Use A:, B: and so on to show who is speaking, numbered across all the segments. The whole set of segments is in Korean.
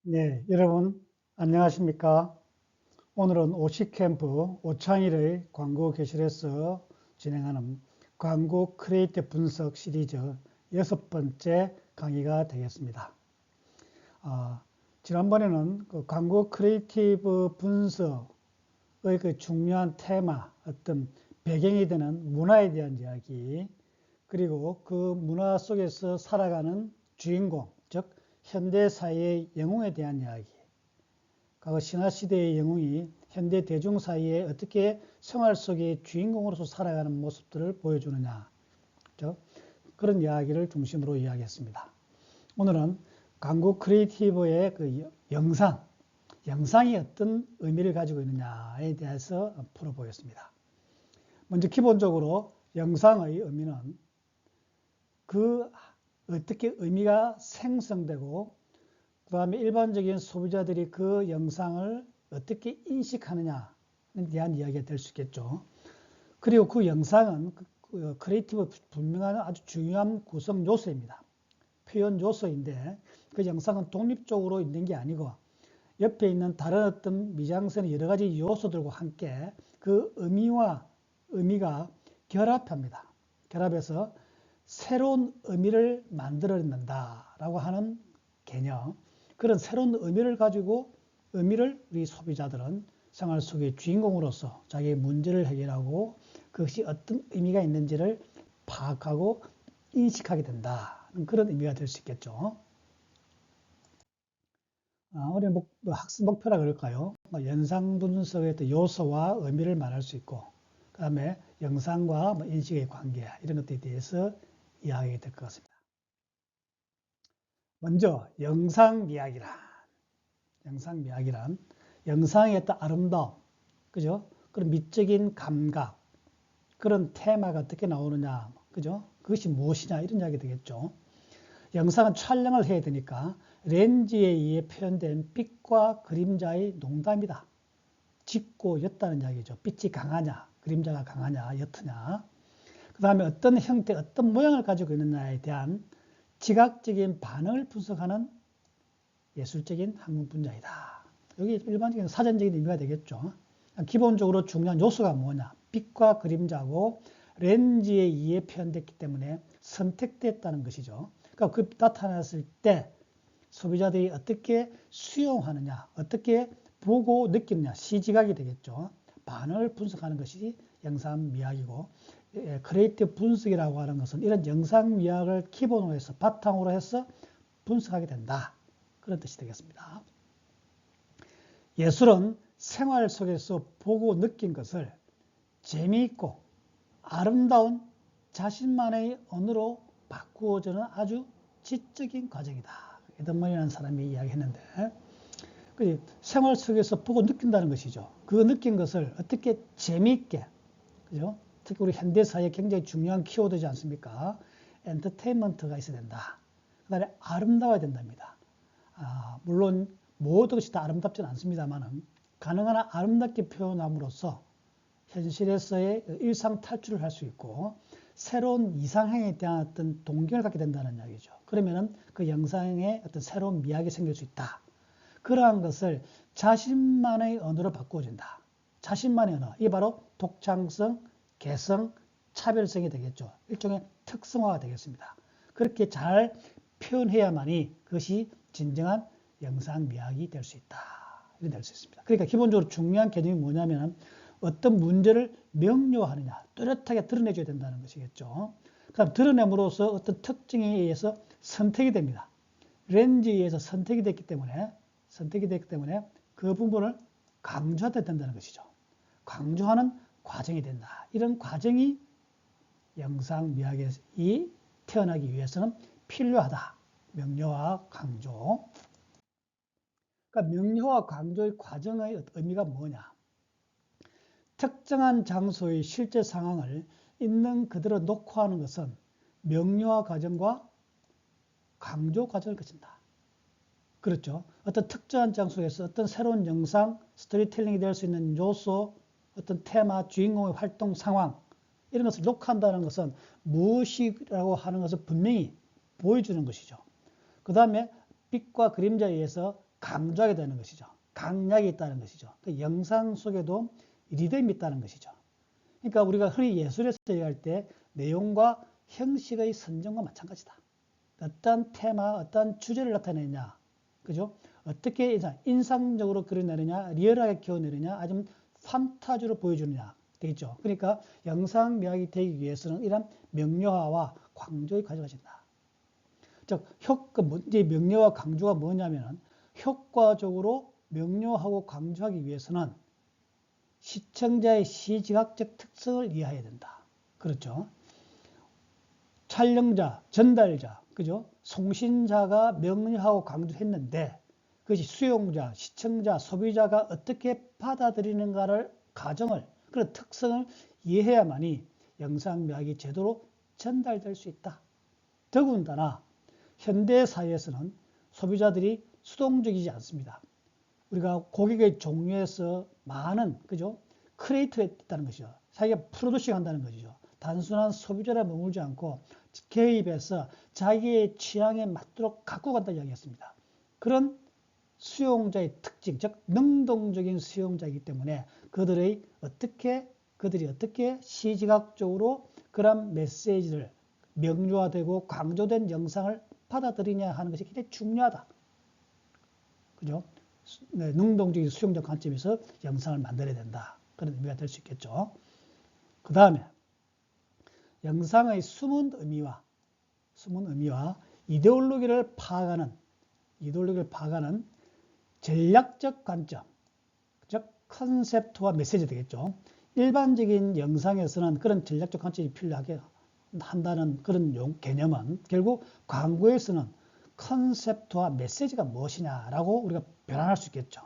A: 네, 여러분 안녕하십니까? 오늘은 오시캠프 오창일의 광고 교실에서 진행하는 광고 크리에이티브 분석 시리즈 6번째 강의가 되겠습니다. 지난번에는 그 광고 크리에이티브 분석의 그 중요한 테마, 어떤 배경이 되는 문화에 대한 이야기, 그리고 그 문화 속에서 살아가는 주인공, 즉 현대사회의 영웅에 대한 이야기, 과거 신화시대의 영웅이 현대 대중 사이에 어떻게 생활 속의 주인공으로서 살아가는 모습들을 보여주느냐, 그렇죠? 그런 이야기를 중심으로 이야기했습니다. 오늘은 광고 크리에이티브의 그 영상이 어떤 의미를 가지고 있느냐에 대해서 풀어보겠습니다. 먼저 기본적으로 영상의 의미는 그 어떻게 의미가 생성되고 그 다음에 일반적인 소비자들이 그 영상을 어떻게 인식하느냐에 대한 이야기가 될 수 있겠죠. 그리고 그 영상은 크리에이티브 분명한 아주 중요한 구성 요소입니다. 표현 요소인데 그 영상은 독립적으로 있는 게 아니고 옆에 있는 다른 어떤 미장센의 여러 가지 요소들과 함께 그 의미가 결합합니다. 결합해서 새로운 의미를 만들어낸다라고 하는 개념, 그런 새로운 의미를 가지고 의미를 우리 소비자들은 생활 속의 주인공으로서 자기의 문제를 해결하고 그것이 어떤 의미가 있는지를 파악하고 인식하게 된다. 그런 의미가 될 수 있겠죠. 우리 학습 목표라 그럴까요? 연상 분석의 요소와 의미를 말할 수 있고, 그 다음에 영상과 인식의 관계, 이런 것들에 대해서 이야기가 될 것 같습니다. 먼저 영상 미학이란 영상의 어떤 아름다움, 그죠? 그런 미적인 감각, 그런 테마가 어떻게 나오느냐, 그죠? 그것이 무엇이냐, 이런 이야기 되겠죠. 영상은 촬영을 해야 되니까 렌즈에 의해 표현된 빛과 그림자의 농담이다. 짙고 옅다는 이야기죠. 빛이 강하냐, 그림자가 강하냐, 옅으냐. 그 다음에 어떤 형태, 어떤 모양을 가지고 있느냐에 대한 지각적인 반응을 분석하는 예술적인 학문 분야이다. 여기 일반적인 사전적인 의미가 되겠죠. 기본적으로 중요한 요소가 뭐냐? 빛과 그림자고 렌즈에 의해 표현됐기 때문에 선택됐다는 것이죠. 그러니까 그 나타났을 때 소비자들이 어떻게 수용하느냐, 어떻게 보고 느끼느냐, 시지각이 되겠죠. 반응을 분석하는 것이 영상 미학이고, 크리에이티브 분석이라고 하는 것은 이런 영상 미학을 기본으로 해서 바탕으로 해서 분석하게 된다. 그런 뜻이 되겠습니다. 예술은 생활 속에서 보고 느낀 것을 재미있고 아름다운 자신만의 언어로 바꾸어주는 아주 지적인 과정이다. 에드먼이라는 사람이 이야기했는데, 생활 속에서 보고 느낀다는 것이죠. 그 느낀 것을 어떻게 재미있게, 그죠? 특히 우리 현대사회에 굉장히 중요한 키워드지 않습니까? 엔터테인먼트가 있어야 된다. 그 다음에 아름다워야 된답니다. 물론 모든 것이 다 아름답지는 않습니다만 가능한 한 아름답게 표현함으로써 현실에서의 일상 탈출을 할 수 있고 새로운 이상행에 대한 어떤 동경을 갖게 된다는 이야기죠. 그러면은 그 영상에 어떤 새로운 미학이 생길 수 있다. 그러한 것을 자신만의 언어로 바꾸어진다. 자신만의 언어. 이게 바로 독창성, 개성, 차별성이 되겠죠. 일종의 특성화가 되겠습니다. 그렇게 잘 표현해야만이 그것이 진정한 영상 미학이 될 수 있다. 이렇게 될 수 있습니다. 그러니까 기본적으로 중요한 개념이 뭐냐면 어떤 문제를 명료하느냐, 뚜렷하게 드러내줘야 된다는 것이겠죠. 그다음 드러냄으로써 어떤 특징에 의해서 선택이 됩니다. 렌즈에 의해서 선택이 됐기 때문에 그 부분을 강조해야 된다는 것이죠. 강조하는 과정이 된다. 이런 과정이 영상 미학이 태어나기 위해서는 필요하다. 명료와 강조. 그러니까 명료와 강조의 과정의 의미가 뭐냐? 특정한 장소의 실제 상황을 있는 그대로 녹화하는 것은 명료화 과정과 강조 과정을 거친다. 그렇죠. 어떤 특정한 장소에서 어떤 새로운 영상, 스토리텔링이 될 수 있는 요소, 어떤 테마, 주인공의 활동 상황, 이런 것을 녹화한다는 것은 무엇이라고 하는 것을 분명히 보여주는 것이죠. 그 다음에 빛과 그림자에 의해서 강조하게 되는 것이죠. 강약이 있다는 것이죠. 그 영상 속에도 리듬이 있다는 것이죠. 그러니까 우리가 흔히 예술에서 얘기할 때 내용과 형식의 선정과 마찬가지다. 어떤 테마, 어떤 주제를 나타내느냐, 그죠? 어떻게 인상적으로 그려내느냐, 리얼하게 그려내느냐, 아니면 판타지로 보여주느냐 되겠죠. 그러니까 영상 미학이 되기 위해서는 이런 명료화와 강조를 가져가진다. 즉, 이제 명료와 강조가 뭐냐면은 효과적으로 명료하고 강조하기 위해서는 시청자의 시지각적 특성을 이해해야 된다. 그렇죠? 촬영자, 전달자, 그죠? 송신자가 명료하고 강조했는데 그것이 수용자, 시청자, 소비자가 어떻게 받아들이는가를 가정을, 그런 특성을 이해해야만이 영상 미학이 제대로 전달될 수 있다. 더군다나 현대 사회에서는 소비자들이 수동적이지 않습니다. 우리가 고객의 종류에서 많은, 그죠? 크리에이터가 있다는 것이죠. 자기가 프로듀싱 한다는 것이죠. 단순한 소비자라 머물지 않고 개입해서 자기의 취향에 맞도록 갖고 간다고 이야기했습니다. 그런 수용자의 특징, 즉 능동적인 수용자이기 때문에 그들이 어떻게 시지각적으로 그런 메시지를 명료화되고 강조된 영상을 받아들이냐 하는 것이 굉장히 중요하다. 그죠? 네, 능동적인 수용적 관점에서 영상을 만들어야 된다. 그런 의미가 될 수 있겠죠. 그 다음에 영상의 숨은 의미와 이데올로기를 파악하는 전략적 관점, 즉 컨셉트와 메시지 되겠죠. 일반적인 영상에서는 그런 전략적 관점이 필요하게 한다는 그런 개념은 결국 광고에서는 컨셉트와 메시지가 무엇이냐라고 우리가 변환할 수 있겠죠.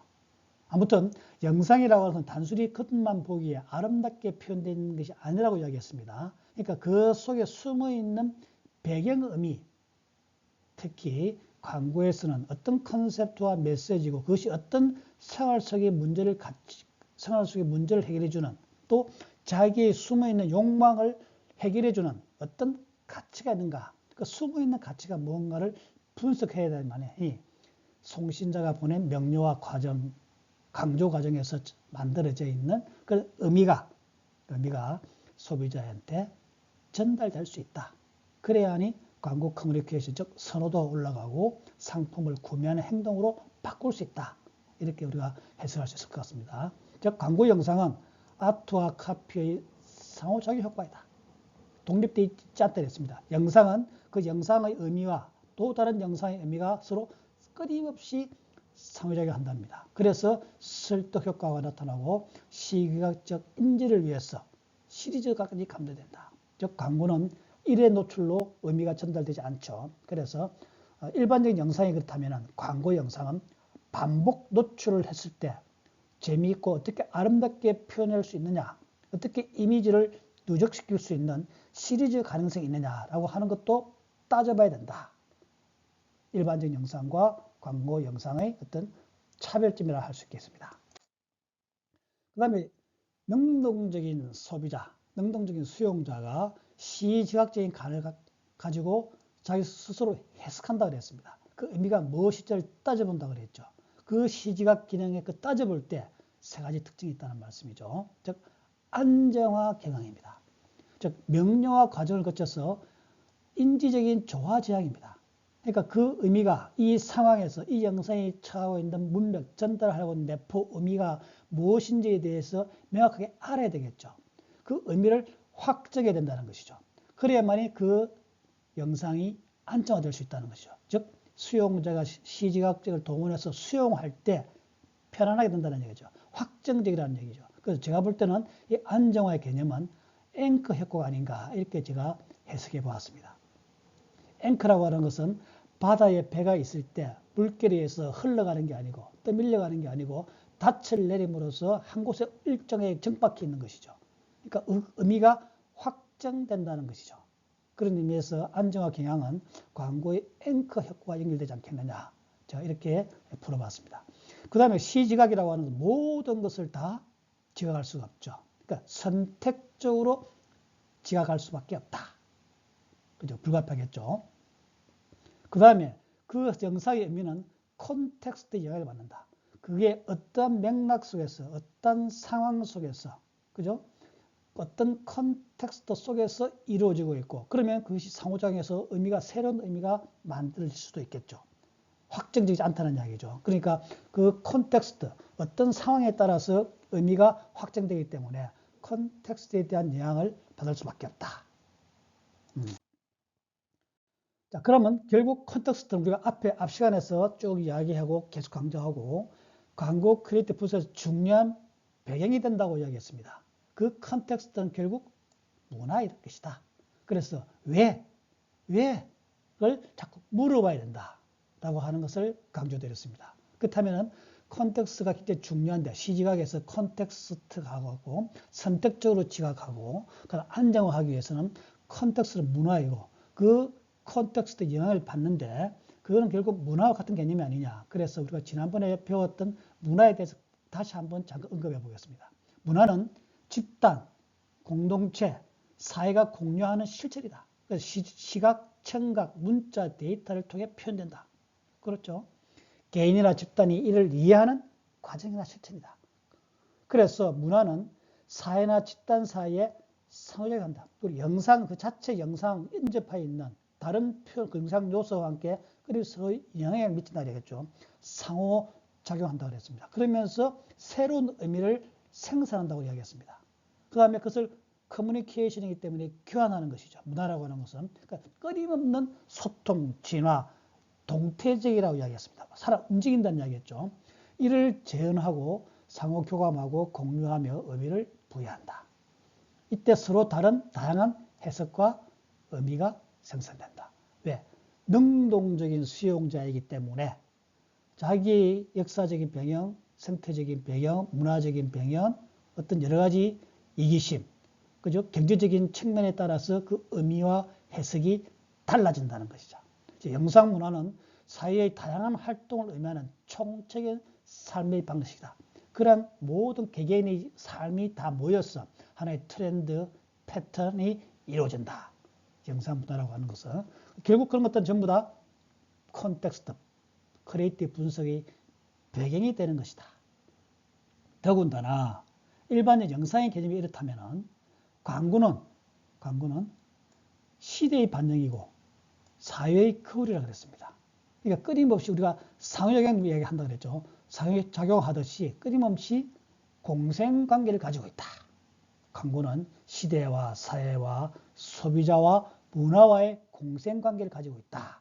A: 아무튼 영상이라고 하는 단순히 겉만 보기에 아름답게 표현되는 것이 아니라고 이야기했습니다. 그러니까 그 속에 숨어있는 배경의미, 특히 광고에서는 어떤 컨셉트와 메시지고 그것이 어떤 생활 속의 문제를 해결해주는, 또 자기의 숨어있는 욕망을 해결해주는 어떤 가치가 있는가, 그 숨어있는 가치가 뭔가를 분석해야 될 만해 송신자가 보낸 명료화 과정, 강조 과정에서 만들어져 있는 그 의미가 소비자한테 전달될 수 있다. 그래야니 광고 커뮤니케이션, 즉 선호도가 올라가고 상품을 구매하는 행동으로 바꿀 수 있다. 이렇게 우리가 해석할 수 있을 것 같습니다. 즉 광고 영상은 아트와 카피의 상호작용 효과이다. 독립되어 있지 않다 했습니다. 영상은 그 영상의 의미와 또 다른 영상의 의미가 서로 끊임없이 상호작용한답니다. 그래서 설득 효과가 나타나고 시각적 인지를 위해서 시리즈까지 감도된다. 즉 광고는 일회 노출로 의미가 전달되지 않죠. 그래서 일반적인 영상이 그렇다면 광고 영상은 반복 노출을 했을 때 재미있고 어떻게 아름답게 표현할 수 있느냐, 어떻게 이미지를 누적시킬 수 있는 시리즈 가능성이 있느냐라고 하는 것도 따져봐야 된다. 일반적인 영상과 광고 영상의 어떤 차별점이라 할 수 있겠습니다. 그 다음에 능동적인 소비자, 능동적인 수용자가 시지각적인 감을 가지고 자기 스스로 해석한다고 그랬습니다. 그 의미가 무엇일지를 따져본다고 그랬죠. 그 시지각 기능에 그 따져볼 때 세 가지 특징이 있다는 말씀이죠. 즉 안정화 경향입니다. 즉 명료화 과정을 거쳐서 인지적인 조화 제약입니다. 그러니까 그 의미가 이 상황에서 이 영상이 처하고 있는 문맥, 전달하려고 하는 내포 의미가 무엇인지에 대해서 명확하게 알아야 되겠죠. 그 의미를 확정해야 된다는 것이죠. 그래야만이 그 영상이 안정화될 수 있다는 것이죠. 즉 수용자가 시지각적을 동원해서 수용할 때 편안하게 된다는 얘기죠. 확정적이라는 얘기죠. 그래서 제가 볼 때는 이 안정화의 개념은 앵커 효과가 아닌가 이렇게 제가 해석해 보았습니다. 앵커라고 하는 것은 바다에 배가 있을 때 물결에서 흘러가는 게 아니고 떠밀려가는 게 아니고 닻을 내림으로써 한 곳에 일정에 정박해 있는 것이죠. 그러니까 의미가 확정된다는 것이죠. 그런 의미에서 안정화 경향은 광고의 앵커 효과가 연결되지 않겠느냐. 제가 이렇게 풀어봤습니다. 그 다음에 시지각이라고 하는 모든 것을 다 지각할 수가 없죠. 그러니까 선택적으로 지각할 수밖에 없다. 그죠? 불가피하겠죠. 그 다음에 그 영상의 의미는 콘텍스트의 영향을 받는다. 그게 어떤 맥락 속에서, 어떤 상황 속에서, 그죠? 어떤 컨텍스트 속에서 이루어지고 있고, 그러면 그것이 상호작용해서 새로운 의미가 만들어질 수도 있겠죠. 확정적이지 않다는 이야기죠. 그러니까 그 컨텍스트, 어떤 상황에 따라서 의미가 확정되기 때문에 컨텍스트에 대한 영향을 받을 수밖에 없다. 자, 그러면 결국 컨텍스트는 우리가 앞 시간에서 쭉 이야기하고 계속 강조하고 광고 크리에이티브 분석에서 중요한 배경이 된다고 이야기했습니다. 그 컨텍스트는 결국 문화일 것이다. 그래서 왜를 자꾸 물어봐야 된다라고 하는 것을 강조드렸습니다. 그렇다면 컨텍스트가 굉장히 중요한데 시지각에서 컨텍스트하고 선택적으로 지각하고 안정화하기 위해서는 컨텍스트는 문화이고 그 컨텍스트 영향을 받는데 그거는 결국 문화와 같은 개념이 아니냐. 그래서 우리가 지난번에 배웠던 문화에 대해서 다시 한번 잠깐 언급해 보겠습니다. 문화는 집단, 공동체, 사회가 공유하는 실체이다. 그래서 시각, 청각, 문자, 데이터를 통해 표현된다. 그렇죠? 개인이나 집단이 이를 이해하는 과정이나 실체이다. 그래서 문화는 사회나 집단 사이에 상호작용한다. 그리고 영상, 그 자체 영상 인접해 있는 다른 표현, 그 영상 요소와 함께 그래서 영향을 미친다 되겠죠. 상호작용한다고 그랬습니다. 그러면서 새로운 의미를 생산한다고 이야기했습니다. 그 다음에 그것을 커뮤니케이션이기 때문에 교환하는 것이죠. 문화라고 하는 것은. 그러니까 끊임없는 소통, 진화, 동태적이라고 이야기했습니다. 살아 움직인다는 이야기였죠. 이를 재현하고 상호 교감하고 공유하며 의미를 부여한다. 이때 서로 다른 다양한 해석과 의미가 생성된다. 왜? 능동적인 수용자이기 때문에 자기 역사적인 배경, 생태적인 배경, 문화적인 배경, 어떤 여러 가지 이기심, 그죠? 경제적인 측면에 따라서 그 의미와 해석이 달라진다는 것이죠. 영상 문화는 사회의 다양한 활동을 의미하는 총체적인 삶의 방식이다. 그런 모든 개개인의 삶이 다 모여서 하나의 트렌드, 패턴이 이루어진다. 영상 문화라고 하는 것은. 결국 그런 것들은 전부 다 콘텍스트, 크리에이티브 분석의 배경이 되는 것이다. 더군다나 일반적 영상의 개념이 이렇다면 광고는 시대의 반영이고 사회의 거울이라고 그랬습니다. 그러니까 끊임없이 우리가 상호작용 이야기한다고 그랬죠. 상호작용하듯이 끊임없이 공생관계를 가지고 있다. 광고는 시대와 사회와 소비자와 문화와의 공생관계를 가지고 있다.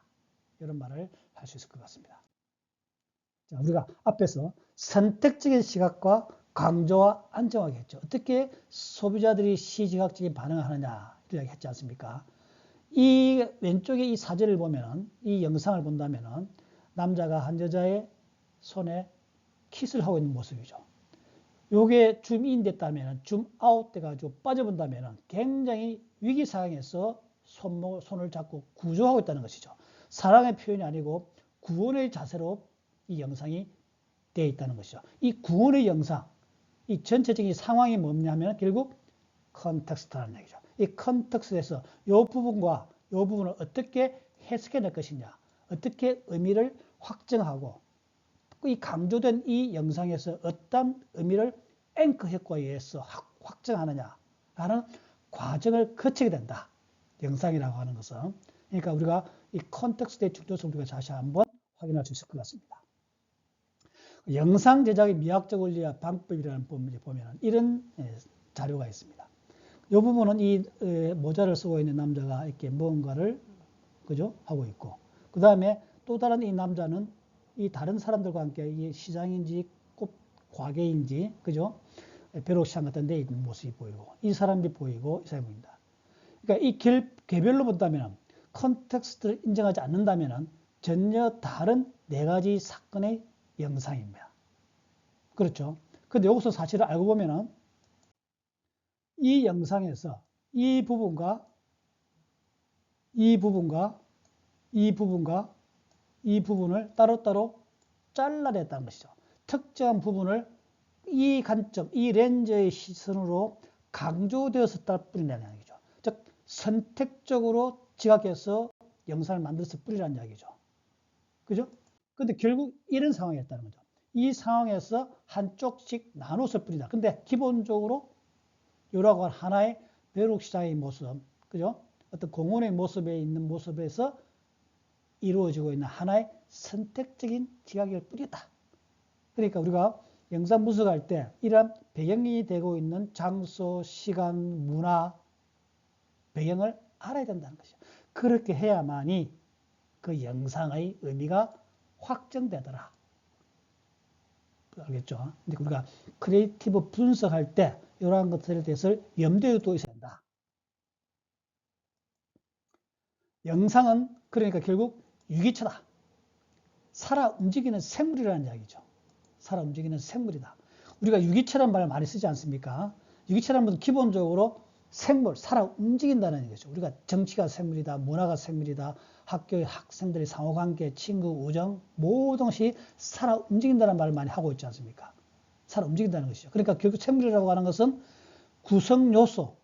A: 이런 말을 할 수 있을 것 같습니다. 자, 우리가 앞에서 선택적인 시각과 강조와 안정화를 했죠. 어떻게 소비자들이 시지각적인 반응을 하느냐 이렇게 했지 않습니까? 이 왼쪽에 이 사진을 보면, 이 영상을 본다면 남자가 한 여자의 손에 키스를 하고 있는 모습이죠. 요게 줌인 됐다면, 줌아웃 돼가지고 빠져본다면 굉장히 위기 상황에서 손을 잡고 구조하고 있다는 것이죠. 사랑의 표현이 아니고 구원의 자세로 이 영상이 되어 있다는 것이죠. 이 구원의 영상, 이 전체적인 상황이 뭐냐면 결국 컨텍스트라는 얘기죠. 이 컨텍스트에서 이 부분과 이 부분을 어떻게 해석해낼 것이냐, 어떻게 의미를 확정하고 이 강조된 이 영상에서 어떤 의미를 앵커 효과에 의해서 확정하느냐라는 과정을 거치게 된다. 영상이라고 하는 것은. 그러니까 우리가 이 컨텍스트의 중요성을 우리가 다시 한번 확인할 수 있을 것 같습니다. 영상 제작의 미학적 원리와 방법이라는 부분을 보면 이런 자료가 있습니다. 이 부분은 이 모자를 쓰고 있는 남자가 이렇게 무언가를 그죠? 하고 있고, 그 다음에 또 다른 이 남자는 이 다른 사람들과 함께 이 시장인지 꽃 과계인지 그죠? 벼룩시장 같은 데 있는 모습이 보이고, 이 사람이 보이고, 이 사람이 보인다. 그러니까 이 개별로 본다면, 컨텍스트를 인정하지 않는다면 전혀 다른 네 가지 사건의 영상입니다. 그렇죠? 근데 여기서 사실을 알고 보면은 이 영상에서 이 부분과 이 부분과 이 부분과 이 부분을 따로따로 잘라냈다는 것이죠. 특정한 부분을 이 관점, 이 렌즈의 시선으로 강조되었을 뿐이라는 얘기죠. 즉 선택적으로 지각해서 영상을 만들어서 뿌리라는 이야기죠. 그죠? 근데 결국 이런 상황이었다는 거죠. 이 상황에서 한쪽씩 나눠서 뿌리다. 근데 기본적으로 요라고 한 하나의 벼룩시장의 모습, 그죠? 어떤 공원의 모습에 있는 모습에서 이루어지고 있는 하나의 선택적인 지각을 뿌렸다. 그러니까 우리가 영상 분석할 때 이러한 배경이 되고 있는 장소, 시간, 문화, 배경을 알아야 된다는 것이죠. 그렇게 해야만이 그 영상의 의미가 확정되더라. 알겠죠? 근데 우리가 크리에이티브 분석할 때 이러한 것들에 대해서 염두에 두고 있어야 된다. 영상은 그러니까 결국 유기체다. 살아 움직이는 생물이라는 이야기죠. 살아 움직이는 생물이다. 우리가 유기체란 말을 많이 쓰지 않습니까? 유기체란 것은 기본적으로 생물, 살아 움직인다는 얘기죠. 우리가 정치가 생물이다, 문화가 생물이다, 학교의 학생들의 상호관계, 친구, 우정, 모든 것이 살아 움직인다는 말을 많이 하고 있지 않습니까? 살아 움직인다는 것이죠. 그러니까 결국 생물이라고 하는 것은 구성 요소,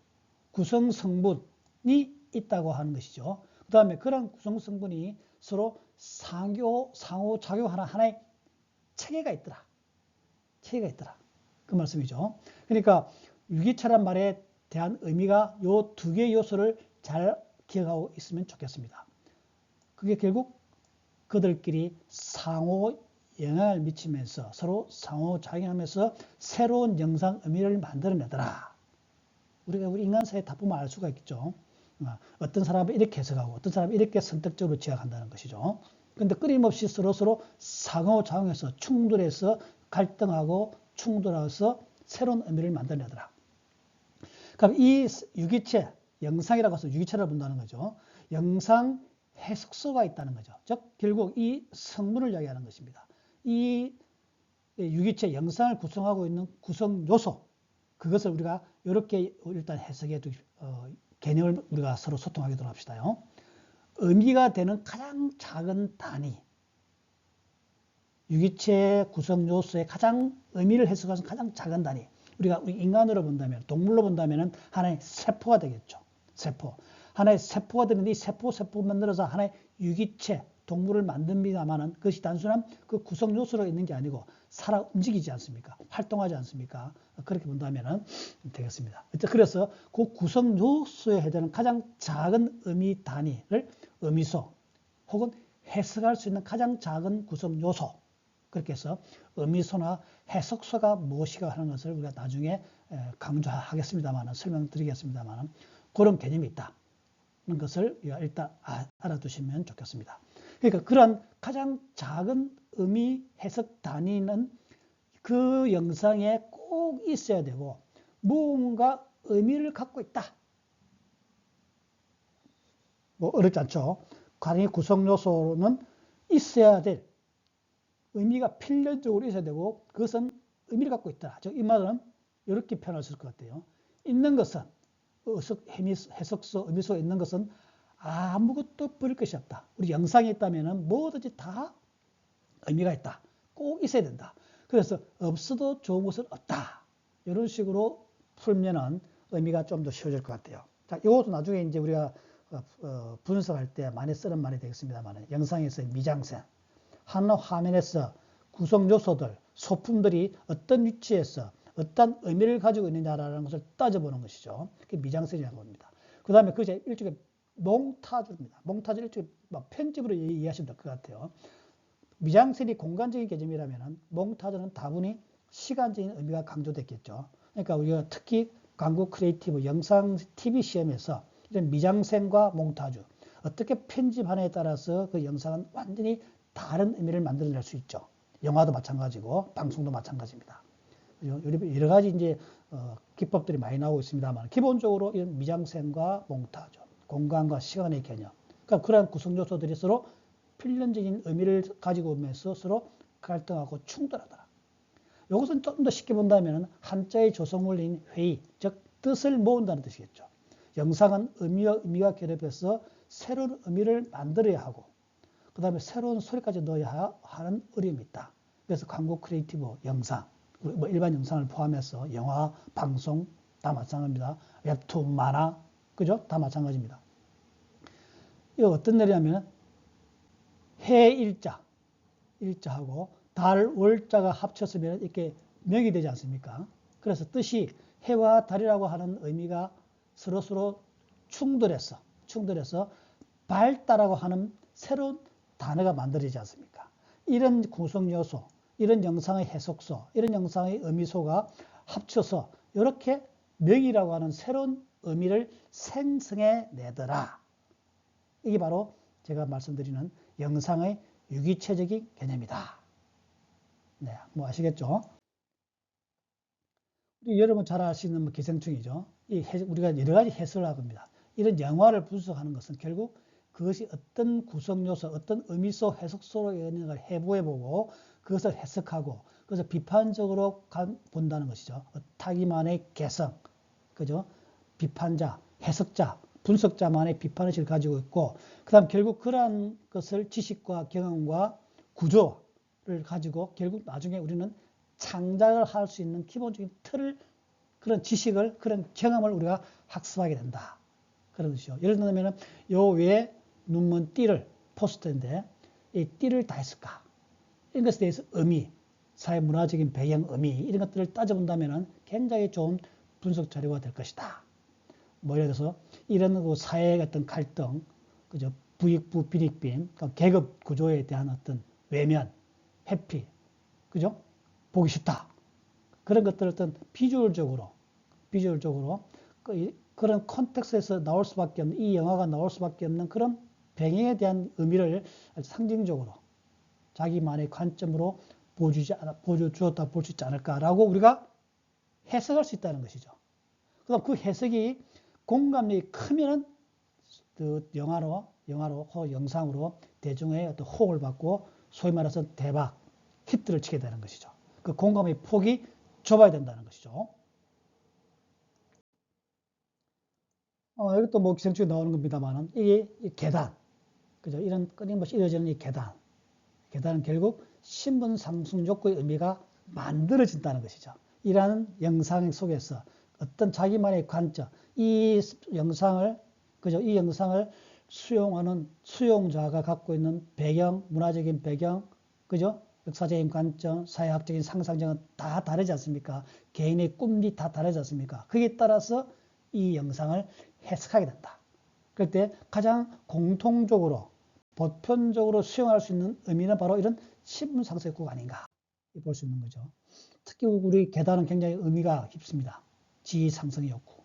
A: 구성 성분이 있다고 하는 것이죠. 그 다음에 그런 구성 성분이 서로 상호작용하는 하나의 체계가 있더라. 체계가 있더라. 그 말씀이죠. 그러니까 유기체란 말에 대한 의미가 요 두 개의 요소를 잘 기억하고 있으면 좋겠습니다. 그게 결국 그들끼리 상호 영향을 미치면서 서로 상호작용하면서 새로운 영상 의미를 만들어내더라. 우리가 우리 인간 사회에 다 보면 알 수가 있겠죠. 어떤 사람은 이렇게 해석하고 어떤 사람은 이렇게 선택적으로 지각한다는 것이죠. 근데 끊임없이 서로 상호작용해서 충돌해서 갈등하고 충돌해서 새로운 의미를 만들어내더라. 그럼 이 유기체, 영상이라고 해서 유기체를 본다는 거죠. 영상 해석소가 있다는 거죠. 즉 결국 이 성분을 이야기하는 것입니다. 이 유기체 영상을 구성하고 있는 구성 요소, 그것을 우리가 이렇게 일단 해석해 두 개념을 우리가 서로 소통하도록 합시다요. 의미가 되는 가장 작은 단위, 유기체 구성 요소의 가장 의미를 해석하는 가장 작은 단위. 우리가 우리 인간으로 본다면, 동물로 본다면 하나의 세포가 되겠죠. 세포. 하나의 세포가 되는데 이 세포 만들어서 하나의 유기체, 동물을 만듭니다만은 그것이 단순한 그 구성 요소로 있는 게 아니고 살아 움직이지 않습니까? 활동하지 않습니까? 그렇게 본다면 되겠습니다. 그래서 그 구성 요소에 해당하는 가장 작은 의미 단위를 의미소 혹은 해석할 수 있는 가장 작은 구성 요소, 그렇게 해서 의미소나 해석소가 무엇이가 하는 것을 우리가 나중에 강조하겠습니다만, 설명드리겠습니다만, 그런 개념이 있다는 것을 일단 알아두시면 좋겠습니다. 그러니까 그런 가장 작은 의미 해석 단위는 그 영상에 꼭 있어야 되고 무언가 의미를 갖고 있다. 뭐 어렵지 않죠. 관의 구성 요소는 있어야 될 의미가 필연적으로 있어야 되고 그것은 의미를 갖고 있다. 이 말은 이렇게 표현할 수 있을 것 같아요. 있는 것은 해석소, 의미소가 있는 것은 아무것도 버릴 것이 없다. 우리 영상이 있다면 뭐든지 다 의미가 있다. 꼭 있어야 된다. 그래서 없어도 좋은 것은 없다. 이런 식으로 풀면은 의미가 좀 더 쉬워질 것 같아요. 자, 이것도 나중에 이제 우리가 분석할 때 많이 쓰는 말이 되겠습니다만, 영상에서의 미장센. 한 화면에서 구성 요소들, 소품들이 어떤 위치에서 어떤 의미를 가지고 있느냐라는 것을 따져보는 것이죠. 그게 미장센이라고 합니다. 그 다음에 그게 일종의 몽타주입니다. 몽타주 일종의 편집으로 이해하시면 될 것 같아요. 미장센이 공간적인 개념이라면 몽타주는 다분히 시간적인 의미가 강조됐겠죠. 그러니까 우리가 특히 광고 크리에이티브 영상 TV 시험에서 이런 미장센과 몽타주 어떻게 편집하느냐에 따라서 그 영상은 완전히 다른 의미를 만들어낼 수 있죠. 영화도 마찬가지고 방송도 마찬가지입니다. 여러 가지 이제 기법들이 많이 나오고 있습니다만 기본적으로 이런 미장센과 몽타주, 공간과 시간의 개념, 그러니까 그러한 구성 요소들이 서로 필연적인 의미를 가지고 오면서 서로 갈등하고 충돌하더라. 이것은 좀 더 쉽게 본다면 한자의 조성원리인 회의, 즉 뜻을 모은다는 뜻이겠죠. 영상은 의미와 의미가 결합해서 새로운 의미를 만들어야 하고 그 다음에 새로운 소리까지 넣어야 하는 어려움이 있다. 그래서 광고 크리에이티브 영상, 뭐 일반 영상을 포함해서 영화, 방송 다 마찬가지입니다. 웹툰, 만화, 그죠? 다 마찬가지입니다. 이거 어떤 내용이냐면 해일자, 일자하고 달, 월자가 합쳤으면 이렇게 명이 되지 않습니까? 그래서 뜻이 해와 달이라고 하는 의미가 서로 충돌해서 밝다라고 하는 새로운 단어가 만들어지지 않습니까? 이런 구성 요소, 이런 영상의 해석소, 이런 영상의 의미소가 합쳐서 이렇게 명이라고 하는 새로운 의미를 생성해 내더라. 이게 바로 제가 말씀드리는 영상의 유기체적인 개념이다. 네, 뭐 아시겠죠? 여러분 잘 아시는 기생충이죠. 우리가 여러 가지 해석을 합니다. 이런 영화를 분석하는 것은 결국 그것이 어떤 구성 요소, 어떤 의미소, 해석소로 있는 걸 해부해보고 그것을 해석하고 그래서 비판적으로 본다는 것이죠. 타기만의 개성, 그죠? 비판자, 해석자, 분석자만의 비판의식을 가지고 있고, 그 다음 결국 그러한 것을 지식과 경험과 구조를 가지고 결국 나중에 우리는 창작을 할 수 있는 기본적인 틀을, 그런 지식을, 그런 경험을 우리가 학습하게 된다. 그런 것이죠. 예를 들면, 요 외에 눈먼 띠를, 포스터인데, 이 띠를 다 했을까? 이런 것에 대해서 의미, 사회 문화적인 배경 의미, 이런 것들을 따져본다면 굉장히 좋은 분석 자료가 될 것이다. 뭐 예를 들어서 이런 그 사회의 어떤 갈등, 그죠? 부익부, 빈익빈, 그러니까 계급 구조에 대한 어떤 외면, 회피, 그죠? 보기 싫다. 그런 것들을 어떤 비주얼적으로 그런 컨텍스트에서 나올 수밖에 없는, 이 영화가 나올 수밖에 없는 그런 배경에 대한 의미를 상징적으로 자기만의 관점으로 보여주었다 볼 수 있지 않을까라고 우리가 해석할 수 있다는 것이죠. 그럼 그 해석이 공감력이 크면은 그 영화로 혹은 영상으로 대중의 어떤 호응을 받고 소위 말해서 대박 히트를 치게 되는 것이죠. 그 공감의 폭이 좁아야 된다는 것이죠. 이것도 뭐 기생충에 나오는 겁니다만은 이게 계단, 그죠? 이런 끊임없이 이어지는 이 계단은 결국 신분 상승 욕구의 의미가 만들어진다는 것이죠. 이러한 영상 속에서 어떤 자기만의 관점, 이 영상을, 그죠? 이 영상을 수용하는 수용자가 갖고 있는 배경, 문화적인 배경, 그죠? 역사적인 관점, 사회학적인 상상력은 다 다르지 않습니까? 개인의 꿈이 다 다르지 않습니까? 거기에 따라서 이 영상을 해석하게 된다. 그럴 때 가장 공통적으로 보편적으로 수용할 수 있는 의미는 바로 이런 신분상승 욕구가 아닌가 볼 수 있는 거죠. 특히 우리 계단은 굉장히 의미가 깊습니다. 지위 상승의 욕구.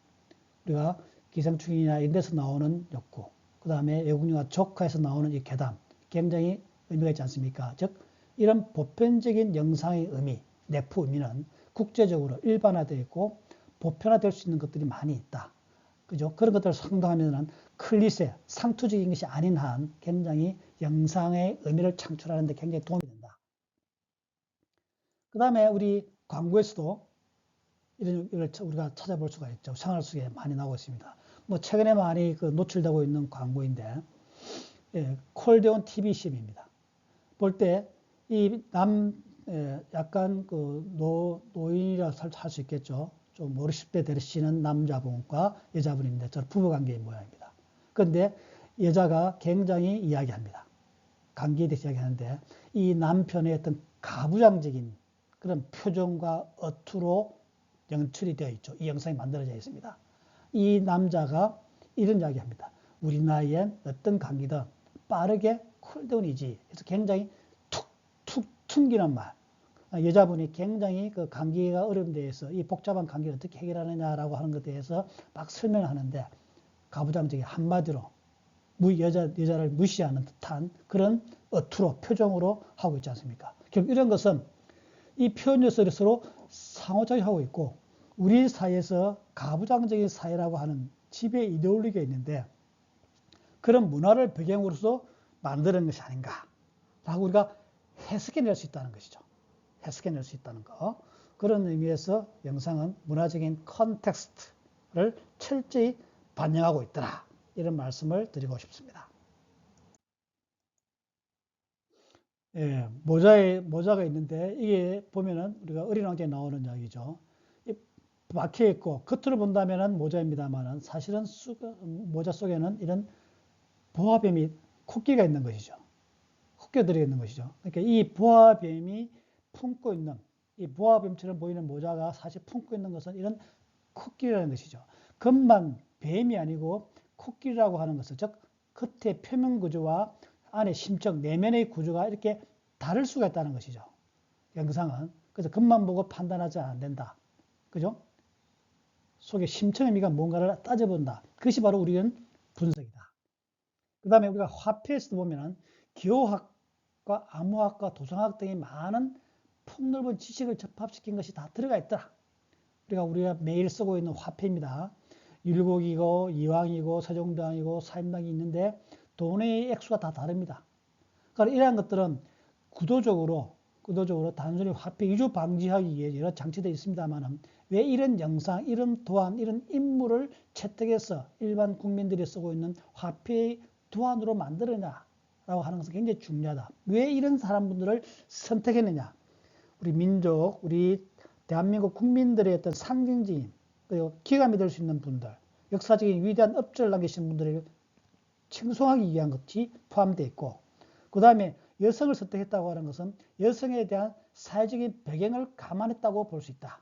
A: 우리가 기생충이나 이런 데서 나오는 욕구. 그 다음에 외국인과 조카에서 나오는 이 계단. 굉장히 의미가 있지 않습니까? 즉, 이런 보편적인 영상의 의미, 내포 의미는 국제적으로 일반화되어 있고 보편화될 수 있는 것들이 많이 있다. 그죠? 그런 것들을 상동하면은 클리셰, 상투적인 것이 아닌 한 굉장히 영상의 의미를 창출하는 데 굉장히 도움이 된다. 그 다음에 우리 광고에서도 이런 걸 우리가 찾아볼 수가 있죠. 생활 속에 많이 나오고 있습니다. 뭐 최근에 많이 그 노출되고 있는 광고인데, 콜데온 TVCM입니다. 볼 때 이 약간 그 노인이라 할 수 있겠죠. 좀 어르신 때 되시는 남자분과 여자분인데 저 부부관계의 모양입니다. 그런데 여자가 굉장히 이야기합니다. 관계에 대해서 이야기하는데 이 남편의 어떤 가부장적인 그런 표정과 어투로 연출이 되어 있죠. 이 영상이 만들어져 있습니다. 이 남자가 이런 이야기합니다. 우리 나이엔 어떤 관계든 빠르게 쿨다운이지. 그래서 굉장히 툭툭 튕기는 말. 여자분이 굉장히 그 관계가 어려운 데에서 이 복잡한 관계를 어떻게 해결하느냐라고 하는 것에 대해서 막 설명하는데 가부장적인 한마디로 여자를 무시하는 듯한 그런 어투로 표정으로 하고 있지 않습니까? 결국 이런 것은 이 표현 요소를 서로 상호작용하고 있고 우리 사회에서 가부장적인 사회라고 하는 지배 이데올로기가 있는데 그런 문화를 배경으로서 만드는 것이 아닌가 라고 우리가 해석해낼 수 있다는 것이죠. 해석해낼 수 있다는 거. 그런 의미에서 영상은 문화적인 컨텍스트를 철저히 반영하고 있더라. 이런 말씀을 드리고 싶습니다. 모자가 있는데 이게 보면은 우리가 어린 왕자에 나오는 이야기죠. 박혀 있고 겉으로 본다면은 모자입니다만은 사실은 모자 속에는 이런 보화뱀이 코끼가 있는 것이죠. 코끼리 들어있는 것이죠. 그러니까 이 보아뱀이 품고 있는, 이 보아뱀처럼 보이는 모자가 사실 품고 있는 것은 이런 코끼리라는 것이죠. 금만 뱀이 아니고 코끼리라고 하는 것은, 즉 겉의 표면 구조와 안의 심적 내면의 구조가 이렇게 다를 수가 있다는 것이죠. 영상은. 그래서 겉만 보고 판단하지 안 된다. 그죠? 속의 심층 의미가 뭔가를 따져본다. 그것이 바로 우리는 분석이다. 그 다음에 우리가 화폐에서도 보면은 기호학과 암호학과 도성학 등의 많은 폭넓은 지식을 접합시킨 것이 다 들어가 있더라. 우리가 매일 쓰고 있는 화폐입니다. 율곡이고 이왕이고 세종대왕이고 사임당이 있는데 돈의 액수가 다 다릅니다. 그러니까 이러한 것들은 구도적으로 단순히 화폐 위조 방지하기 위해 여러 장치들이 있습니다만 왜 이런 영상, 이런 도안, 이런 인물을 채택해서 일반 국민들이 쓰고 있는 화폐의 도안으로 만들었냐라고 하는 것은 굉장히 중요하다. 왜 이런 사람분들을 선택했느냐. 우리 민족, 우리 대한민국 국민들의 어떤 상징적인 그리고 기감이 될 수 있는 분들, 역사적인 위대한 업적을 남기신 분들을 칭송하기 위한 것이 포함되어 있고, 그 다음에 여성을 선택했다고 하는 것은 여성에 대한 사회적인 배경을 감안했다고 볼 수 있다.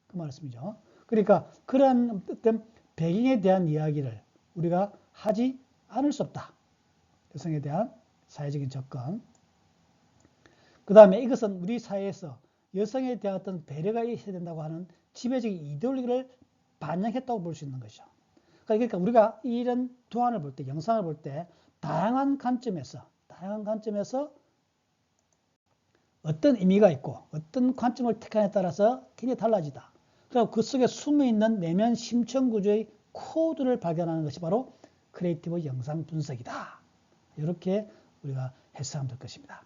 A: 그 말씀이죠. 그러니까 그러한 어떤 배경에 대한 이야기를 우리가 하지 않을 수 없다. 여성에 대한 사회적인 접근. 그 다음에 이것은 우리 사회에서 여성에 대한 어떤 배려가 있어야 된다고 하는 지배적인 이데올로기를 반영했다고 볼 수 있는 것이죠. 그러니까 우리가 이런 도안을 볼 때, 영상을 볼 때 다양한 관점에서 어떤 의미가 있고 어떤 관점을 택하냐에 따라서 굉장히 달라지다. 그리고 그 속에 숨어있는 내면 심층 구조의 코드를 발견하는 것이 바로 크리에이티브 영상 분석이다. 이렇게 우리가 해석하면 될 것입니다.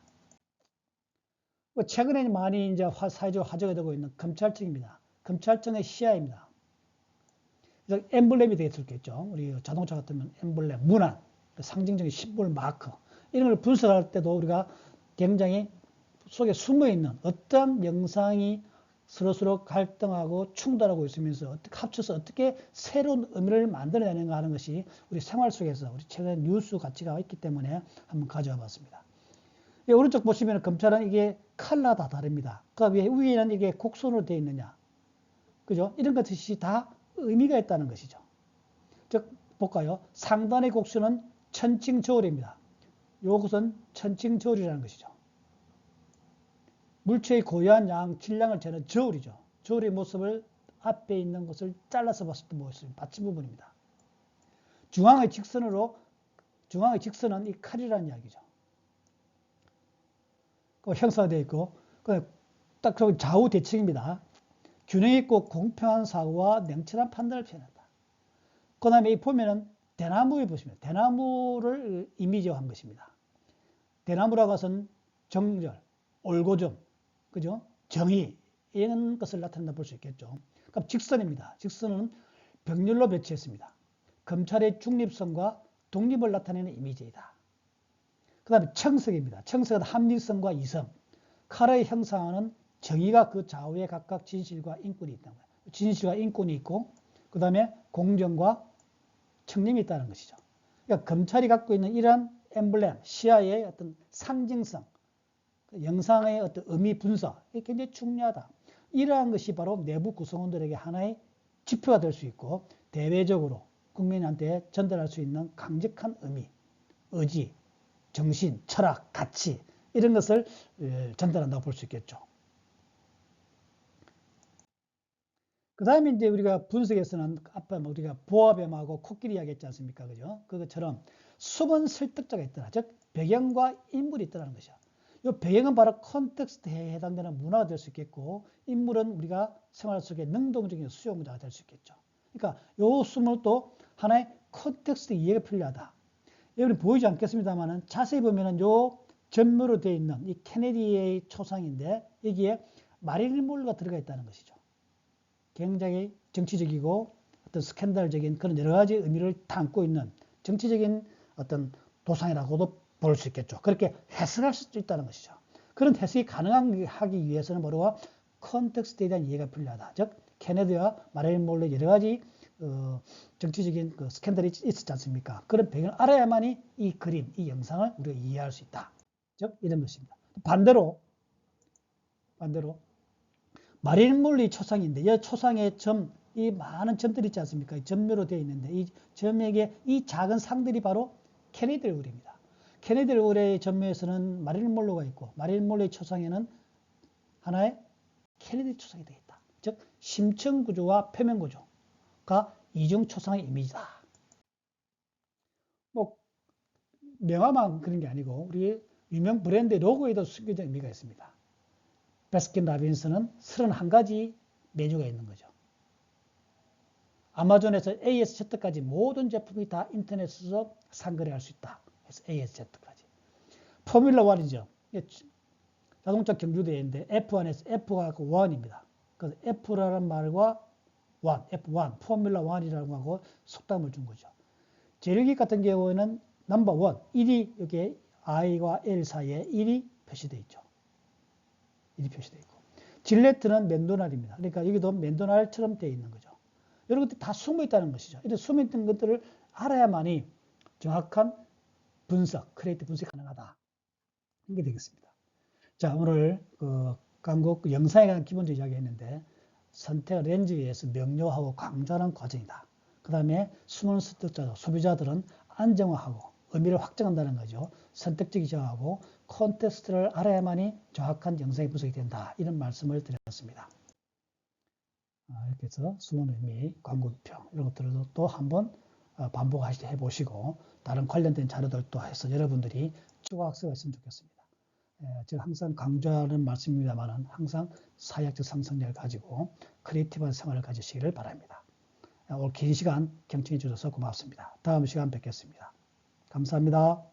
A: 최근에 많이 이제 사회적으로 화제가 되고 있는 검찰청입니다. 검찰청의 시야입니다. 엠블렘이 되어 있겠죠. 우리 자동차 같으면 엠블렘, 문안, 상징적인 심볼 마크 이런 걸 분석할 때도 우리가 굉장히 속에 숨어있는 어떤 영상이 서로 갈등하고 충돌하고 있으면서 합쳐서 어떻게 새로운 의미를 만들어내는가 하는 것이 우리 생활 속에서 우리 최근 뉴스 가치가 있기 때문에 한번 가져와 봤습니다. 오른쪽 보시면 검찰은 이게 컬러가 다 다릅니다. 그러니까 왜 위에는 이게 곡선으로 되어 있느냐. 그죠? 이런 것이 다 의미가 있다는 것이죠. 즉, 볼까요? 상단의 곡선은 천칭저울입니다. 이것은 천칭저울이라는 것이죠. 물체의 고유한 양, 질량을 재는 저울이죠. 저울의 모습을 앞에 있는 것을 잘라서 봤을 때 보였습니다. 받침 부분입니다. 중앙의 직선은 이 칼이라는 이야기죠. 형사가 되어 있고, 딱 좌우 대칭입니다. 균형 있고 공평한 사고와 냉철한 판단을 표현한다. 그 다음에 보면은 대나무에 보시면 대나무를 이미지화한 것입니다. 대나무라고 해서는 정절, 올고점, 그죠? 정의, 이런 것을 나타낸다 볼 수 있겠죠. 그럼 직선입니다. 직선은 병렬로 배치했습니다. 검찰의 중립성과 독립을 나타내는 이미지이다. 그 다음에 청석입니다. 청석은 합리성과 이성, 칼의 형상하는 정의가 그 좌우에 각각 진실과 인권이 있다는 거예요. 진실과 인권이 있고, 그 다음에 공정과 청렴이 있다는 것이죠. 그러니까 검찰이 갖고 있는 이러한 엠블렘, 시야의 어떤 상징성, 영상의 어떤 의미 분석, 이게 굉장히 중요하다. 이러한 것이 바로 내부 구성원들에게 하나의 지표가 될 수 있고, 대외적으로 국민한테 전달할 수 있는 강력한 의미, 의지, 정신, 철학, 가치, 이런 것을 전달한다고 볼 수 있겠죠. 그 다음에 이제 우리가 분석에서는 아까 우리가 보아뱀하고 코끼리 이야기했지 않습니까? 그죠? 그것처럼 숨은 설득자가 있더라. 즉, 배경과 인물이 있다는 것이야. 이 배경은 바로 컨텍스트에 해당되는 문화가 될 수 있겠고, 인물은 우리가 생활 속에 능동적인 수용자가 될 수 있겠죠. 그러니까 이 숨을 또 하나의 컨텍스트 이해가 필요하다. 여기 보이지 않겠습니다만은 자세히 보면은 요 전묘로 되어 있는 이 케네디의 초상인데 여기에 마릴린 monroe가 들어가 있다는 것이죠. 굉장히 정치적이고 어떤 스캔들적인 그런 여러 가지 의미를 담고 있는 정치적인 어떤 도상이라고도 볼 수 있겠죠. 그렇게 해석할 수 있다는 것이죠. 그런 해석이 가능하기 위해서는 뭐로 컨텍스트에 대한 이해가 필요하다. 즉 케네디와 마릴린 monroe의 여러 가지 정치적인 그 스캔들이 있었지 않습니까? 그런 배경을 알아야만이 이 그림, 이 영상을 우리가 이해할 수 있다. 즉 이런 것입니다. 반대로 마린 몰리 초상인데 이 초상의 점, 이 많은 점들이 있지 않습니까? 점묘로 되어 있는데 이 점에게 이 작은 상들이 바로 케네디 얼굴입니다. 케네디 얼굴의 점묘에서는 마린 몰로가 있고 마린 몰리 초상에는 하나의 케네디 초상이 되어 있다. 즉 심층 구조와 표면 구조가 이중 초상의 이미지다. 뭐 명화만 그런 게 아니고 우리 유명 브랜드 로고에도 숨겨진 의미가 있습니다. 베스킨 라빈스는 31가지 메뉴가 있는 거죠. 아마존에서 ASZ까지 모든 제품이 다 인터넷에서 상거래할 수 있다. 그래서 ASZ까지. 포뮬러 1이죠. 자동차 경주대회인데 F1에서 F가 1입니다. 그래서 F라는 말과 1, F1, 포뮬러 1이라고 하고 속담을 준 거죠. 제일기업 같은 경우에는 넘버 1, 1이 여기에 I와 L 사이에 1이 표시되어 있죠. 1이 표시되어 있고. 질레트는 맥도날드입니다. 그러니까 여기도 맥도날드처럼 되어 있는 거죠. 이런 것들이 다 숨어 있다는 것이죠. 이런 숨어 있는 것들을 알아야만이 정확한 분석, 크리에이티브 분석이 가능하다. 이게 되겠습니다. 자, 오늘 광고 영상에 관한 기본적인 이야기 했는데 선택 렌즈에 의해서 명료하고 강조하는 과정이다. 그 다음에 숨은 선택자, 소비자들은 안정화하고 의미를 확정한다는 거죠. 선택적이지 하고 콘텍스트를 알아야만이 정확한 영상의 분석이 된다. 이런 말씀을 드렸습니다. 이렇게 해서 숨은 의미, 광고비평 이런 것들도 또 한번 반복하시게 해보시고 다른 관련된 자료들도 해서 여러분들이 추가 학습을 했으면 좋겠습니다. 제가 항상 강조하는 말씀입니다만 항상 사회학적 상상력을 가지고 크리에이티브한 생활을 가지시기를 바랍니다. 오늘 긴 시간 경청해 주셔서 고맙습니다. 다음 시간 뵙겠습니다. 감사합니다.